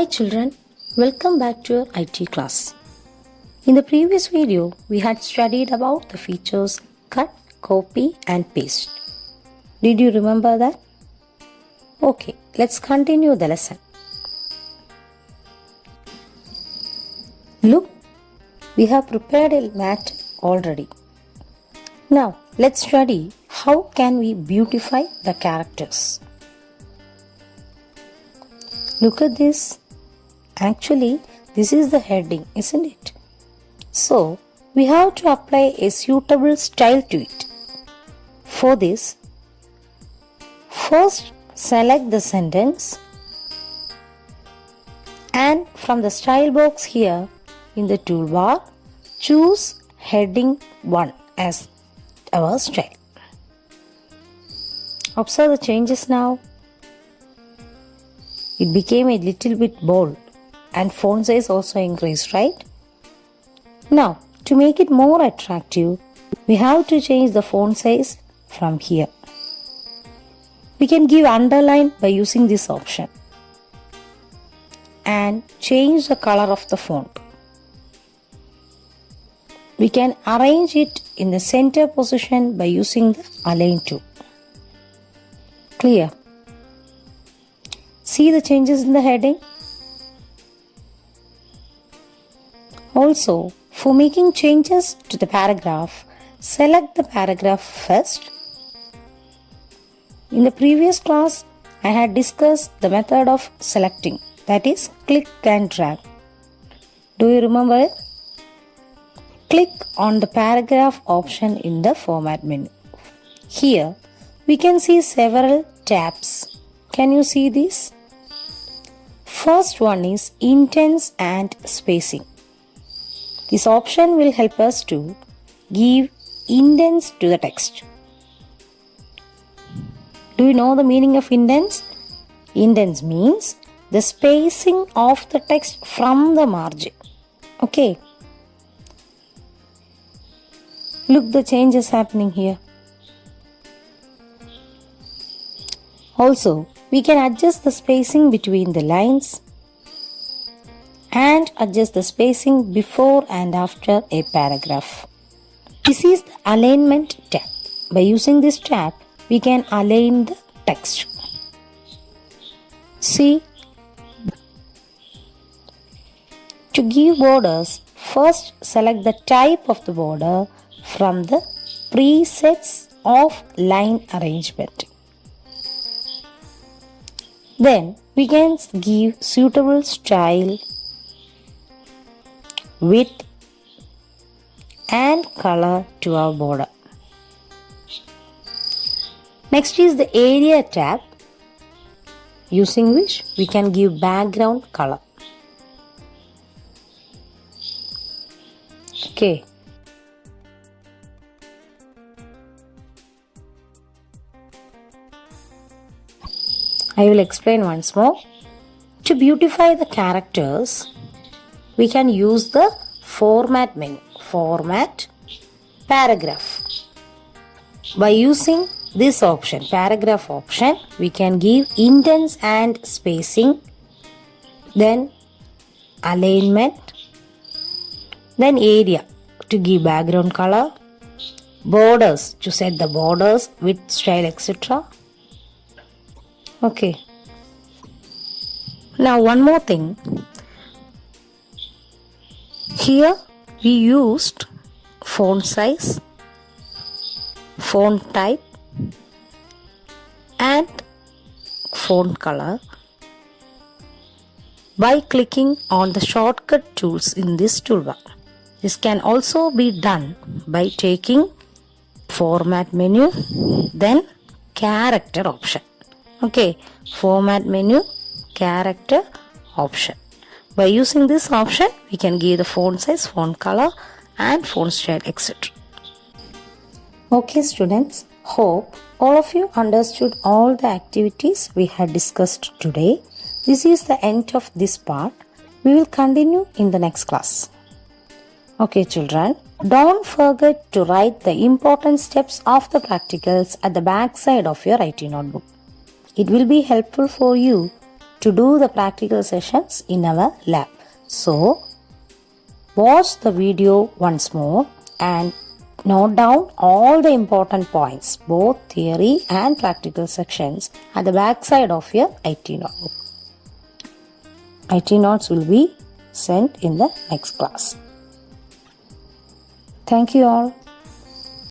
children, welcome back to your IT class. In the previous video, we had studied about the features cut, copy and paste. Did you remember that? Okay, let's continue the lesson. Look, we have prepared a mat already. Now, let's study how can we beautify the characters. Look at this. Actually, this is the heading, isn't it? So, we have to apply a suitable style to it. For this, first select the sentence and from the style box here in the toolbar, choose heading 1 as our style. Observe the changes now. It became a little bit bold and font size also increased, right? Now, to make it more attractive, we have to change the font size from here. We can give underline by using this option and change the color of the font. We can arrange it in the center position by using the align tool. Clear? See the changes in the heading? Also, for making changes to the paragraph, select the paragraph first. In the previous class, I had discussed the method of selecting, that is, click and drag. Do you remember it? Click on the paragraph option in the format menu. Here, we can see several tabs. Can you see these? First one is indents and spacing. This option will help us to give indents to the text. Do you know the meaning of indents? Indents means the spacing of the text from the margin. Okay. Look, the changes happening here. Also, we can adjust the spacing between the lines and adjust the spacing before and after a paragraph. This is the alignment tab. By using this tab, we can align the text. See, to give borders, first select the type of the border from the presets of line arrangement. Then we can give suitable style, width and color to our border. Next is the area tab, using which we can give background color. Okay. I will explain once more. To beautify the characters, we can use the format menu. Format, paragraph. By using this option, paragraph option, we can give indents and spacing, then alignment, then area to give background color, borders to set the borders with style, etc. Okay. Now one more thing. Here we used font size, font type and font color by clicking on the shortcut tools in this toolbar. This can also be done by taking format menu, then character option. Okay, format menu, character option. By using this option, we can give the font size, font color and font style, etc. Okay students, hope all of you understood all the activities we had discussed today. This is the end of this part. We will continue in the next class. Okay children, don't forget to write the important steps of the practicals at the back side of your IT notebook. It will be helpful for you to do the practical sessions in our lab. So, watch the video once more and note down all the important points, both theory and practical sections, at the back side of your IT notebook. IT notes will be sent in the next class. Thank you all.